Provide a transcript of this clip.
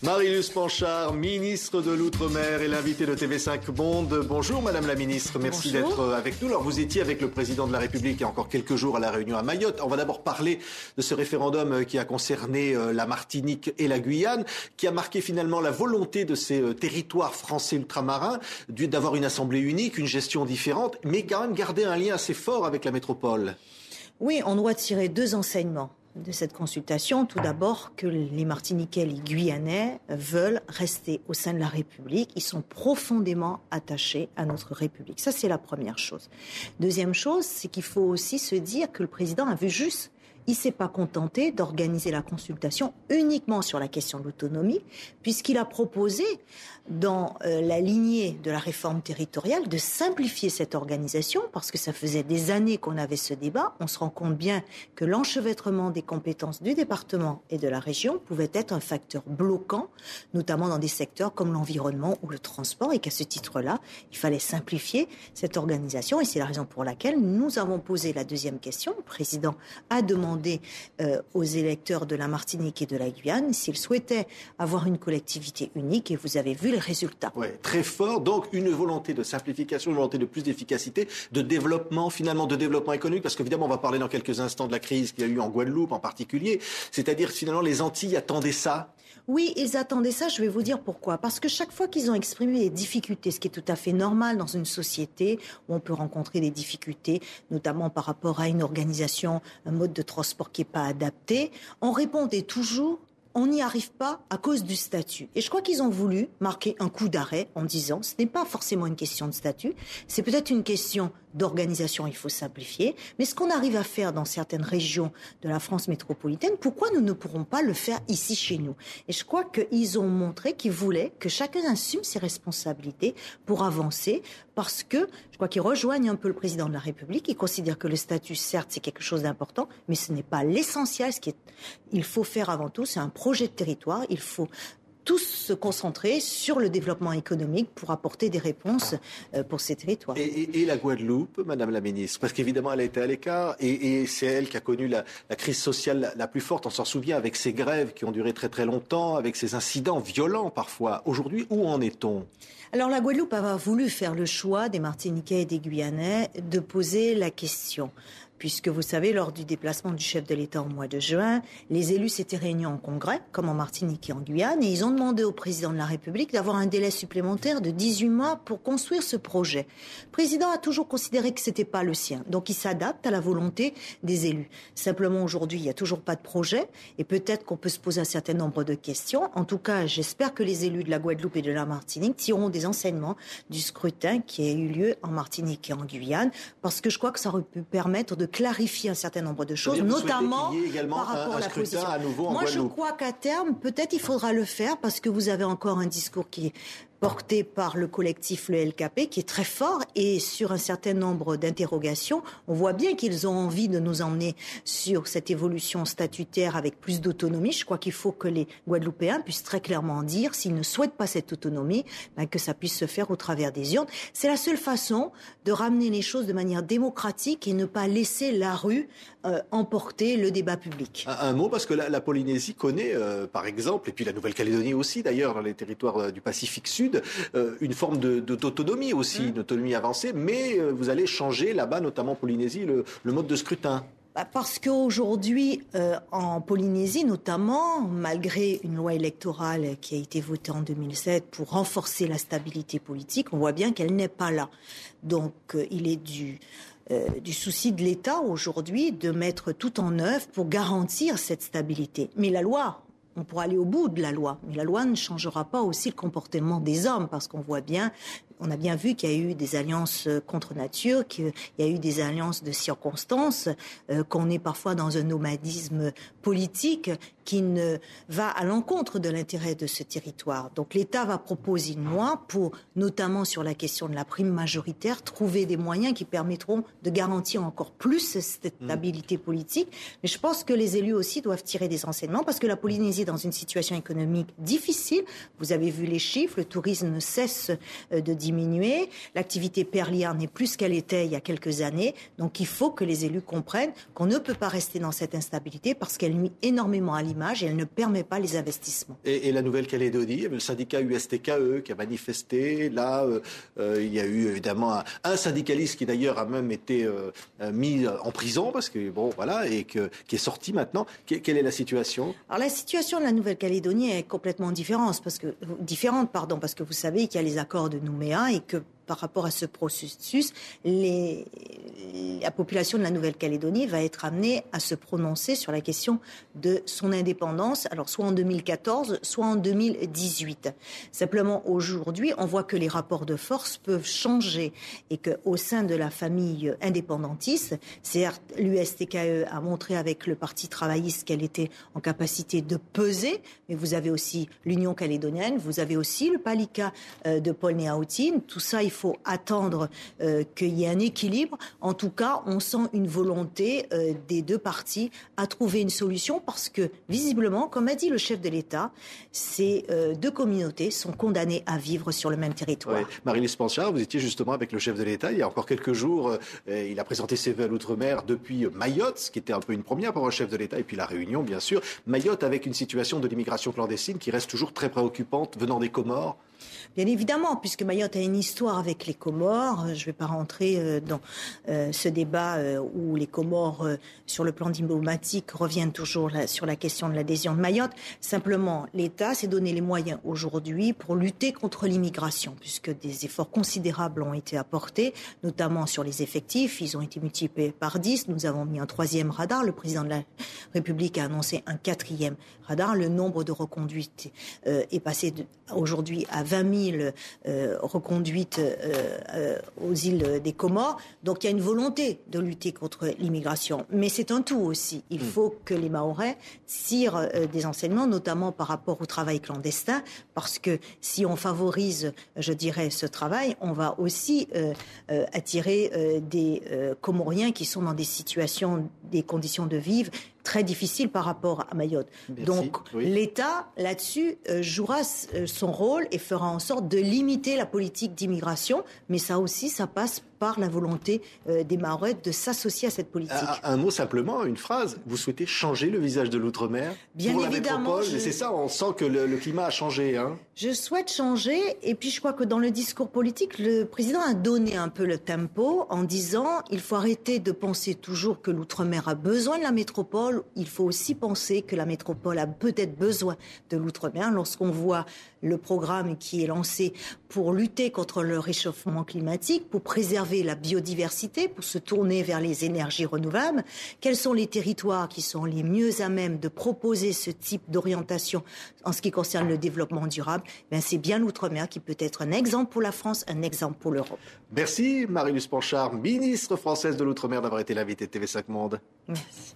Marie-Luce Panchard, ministre de l'Outre-mer et l'invitée de TV5 Monde. Bonjour Madame la ministre, merci d'être avec nous. Alors vous étiez avec le président de la République il y a encore quelques jours à la Réunion à Mayotte. On va d'abord parler de ce référendum qui a concerné la Martinique et la Guyane, qui a marqué finalement la volonté de ces territoires français ultramarins d'avoir une assemblée unique, une gestion différente, mais quand même garder un lien assez fort avec la métropole. Oui, on doit tirer 2 enseignements de cette consultation. Tout d'abord, que les Martiniquais et les Guyanais veulent rester au sein de la République. Ils sont profondément attachés à notre République. Ça, c'est la première chose. Deuxième chose, c'est qu'il faut aussi se dire que le président a vu juste. Il ne s'est pas contenté d'organiser la consultation uniquement sur la question de l'autonomie, puisqu'il a proposé, dans la lignée de la réforme territoriale, de simplifier cette organisation, parce que ça faisait des années qu'on avait ce débat. On se rend compte bien que l'enchevêtrement des compétences du département et de la région pouvait être un facteur bloquant, notamment dans des secteurs comme l'environnement ou le transport, et qu'à ce titre-là, il fallait simplifier cette organisation. Et c'est la raison pour laquelle nous avons posé la deuxième question. Le président a demandé aux électeurs de la Martinique et de la Guyane s'ils souhaitaient avoir une collectivité unique, et vous avez vu les résultats. Oui, très fort. Donc une volonté de simplification, une volonté de plus d'efficacité, de développement, finalement de développement économique, parce qu'évidemment on va parler dans quelques instants de la crise qu'il y a eu en Guadeloupe en particulier, c'est-à-dire finalement les Antilles attendaient ça. Oui, ils attendaient ça, je vais vous dire pourquoi. Parce que chaque fois qu'ils ont exprimé des difficultés, ce qui est tout à fait normal dans une société où on peut rencontrer des difficultés, notamment par rapport à une organisation, un mode de transport qui n'est pas adapté, on répondait toujours: on n'y arrive pas à cause du statut. Et je crois qu'ils ont voulu marquer un coup d'arrêt en disant: ce n'est pas forcément une question de statut, c'est peut-être une question d'organisation, il faut simplifier. Mais ce qu'on arrive à faire dans certaines régions de la France métropolitaine, pourquoi nous ne pourrons pas le faire ici chez nous? Et je crois qu'ils ont montré qu'ils voulaient que chacun assume ses responsabilités pour avancer, parce que je crois qu'ils rejoignent un peu le président de la République. Ils considèrent que le statut, certes, c'est quelque chose d'important, mais ce n'est pas l'essentiel. Il faut faire avant tout, c'est un projet de territoire. Il faut tous se concentrer sur le développement économique pour apporter des réponses pour ces territoires. Et la Guadeloupe, Madame la Ministre, parce qu'évidemment elle a été à l'écart et c'est elle qui a connu la crise sociale la plus forte. On s'en souvient, avec ces grèves qui ont duré très très longtemps, avec ces incidents violents parfois. Aujourd'hui, où en est-on ? Alors la Guadeloupe a voulu faire le choix des Martiniquais et des Guyanais de poser la question. Puisque vous savez, lors du déplacement du chef de l'État au mois de juin, les élus s'étaient réunis en congrès, comme en Martinique et en Guyane, et ils ont demandé au président de la République d'avoir un délai supplémentaire de 18 mois pour construire ce projet. Le président a toujours considéré que ce n'était pas le sien, donc il s'adapte à la volonté des élus. Simplement, aujourd'hui, il n'y a toujours pas de projet, et peut-être qu'on peut se poser un certain nombre de questions. En tout cas, j'espère que les élus de la Guadeloupe et de la Martinique tireront des enseignements du scrutin qui a eu lieu en Martinique et en Guyane, parce que je crois que ça aurait pu permettre de clarifier un certain nombre de choses, notamment par rapport à la position. Moi, je crois qu'à terme, peut-être il faudra le faire, parce que vous avez encore un discours qui est porté par le collectif, le LKP, qui est très fort, et sur un certain nombre d'interrogations, on voit bien qu'ils ont envie de nous emmener sur cette évolution statutaire avec plus d'autonomie. Je crois qu'il faut que les Guadeloupéens puissent très clairement dire, s'ils ne souhaitent pas cette autonomie, que ça puisse se faire au travers des urnes. C'est la seule façon de ramener les choses de manière démocratique et ne pas laisser la rue emporter le débat public. Un mot, parce que la Polynésie connaît, par exemple, et puis la Nouvelle-Calédonie aussi d'ailleurs, dans les territoires du Pacifique Sud, une forme d'autonomie aussi, une autonomie avancée, mais vous allez changer là-bas, notamment en Polynésie, le mode de scrutin. Parce qu'aujourd'hui, en Polynésie notamment, malgré une loi électorale qui a été votée en 2007 pour renforcer la stabilité politique, on voit bien qu'elle n'est pas là. Donc il est du souci de l'État aujourd'hui de mettre tout en œuvre pour garantir cette stabilité. Mais la loi, on pourra aller au bout de la loi, mais la loi ne changera pas aussi le comportement des hommes, parce qu'on voit bien, on a bien vu qu'il y a eu des alliances contre nature, qu'il y a eu des alliances de circonstances, qu'on est parfois dans un nomadisme politique qui ne va à l'encontre de l'intérêt de ce territoire. Donc l'État va proposer une loi pour, notamment sur la question de la prime majoritaire, trouver des moyens qui permettront de garantir encore plus cette stabilité politique. Mais je pense que les élus aussi doivent tirer des enseignements, parce que la Polynésie est dans une situation économique difficile. Vous avez vu les chiffres, le tourisme ne cesse de diminuer. diminué. L'activité perlière n'est plus ce qu'elle était il y a quelques années. Donc il faut que les élus comprennent qu'on ne peut pas rester dans cette instabilité parce qu'elle nuit énormément à l'image et elle ne permet pas les investissements. Et la Nouvelle-Calédonie, il y avait le syndicat USTKE qui a manifesté. Là, il y a eu évidemment un syndicaliste qui d'ailleurs a même été mis en prison parce que bon voilà et qui est sorti maintenant. Quelle est la situation? Alors la situation de la Nouvelle-Calédonie est complètement différente parce que vous savez qu'il y a les accords de Nouméa et que par rapport à ce processus, la population de la Nouvelle-Calédonie va être amenée à se prononcer sur la question de son indépendance, alors soit en 2014, soit en 2018. Simplement, aujourd'hui, on voit que les rapports de force peuvent changer et qu'au sein de la famille indépendantiste, certes, l'USTKE a montré avec le Parti travailliste qu'elle était en capacité de peser, mais vous avez aussi l'Union calédonienne, vous avez aussi le Palika de Paul Néautine. Tout ça, il faut attendre qu'il y ait un équilibre. En tout cas, on sent une volonté des deux partis à trouver une solution parce que, visiblement, comme a dit le chef de l'État, ces deux communautés sont condamnées à vivre sur le même territoire. Oui. Marie-Lise Panchard, vous étiez justement avec le chef de l'État il y a encore quelques jours. Il a présenté ses vœux à l'outre-mer depuis Mayotte, ce qui était un peu une première pour un chef de l'État, et puis la Réunion, bien sûr. Mayotte avec une situation de l'immigration clandestine qui reste toujours très préoccupante venant des Comores. Bien évidemment, puisque Mayotte a une histoire avec les Comores. Je ne vais pas rentrer dans ce débat où les Comores, sur le plan diplomatique, reviennent toujours sur la question de l'adhésion de Mayotte. Simplement, l'État s'est donné les moyens aujourd'hui pour lutter contre l'immigration, puisque des efforts considérables ont été apportés, notamment sur les effectifs. Ils ont été multipliés par 10. Nous avons mis un 3e radar. Le président de la République a annoncé un 4e radar. Le nombre de reconduites est passé aujourd'hui à 20 000 reconduites aux îles des Comores. Donc il y a une volonté de lutter contre l'immigration. Mais c'est un tout aussi. Il faut que les Mahorais tirent des enseignements, notamment par rapport au travail clandestin, parce que si on favorise, je dirais, ce travail, on va aussi attirer des Comoriens qui sont dans des situations, des conditions de vivre très difficile par rapport à Mayotte. Merci. Donc l'État, là-dessus, jouera son rôle et fera en sorte de limiter la politique d'immigration. Mais ça aussi, ça passe par la volonté des Mahorais de s'associer à cette politique. Un mot simplement, une phrase. Vous souhaitez changer le visage de l'outre-mer pour la métropole? C'est ça, on sent que le climat a changé. Hein. Je souhaite changer et puis je crois que dans le discours politique, le président a donné un peu le tempo en disant il faut arrêter de penser toujours que l'outre-mer a besoin de la métropole. Il faut aussi penser que la métropole a peut-être besoin de l'outre-mer. Lorsqu'on voit le programme qui est lancé pour lutter contre le réchauffement climatique, pour préserver la biodiversité, pour se tourner vers les énergies renouvelables, quels sont les territoires qui sont les mieux à même de proposer ce type d'orientation en ce qui concerne le développement durable? C'est bien l'outre-mer qui peut être un exemple pour la France, un exemple pour l'Europe. Merci Marie-Lise Panchard, ministre française de l'outre-mer, d'avoir été l'invitée de TV5 Monde. Merci.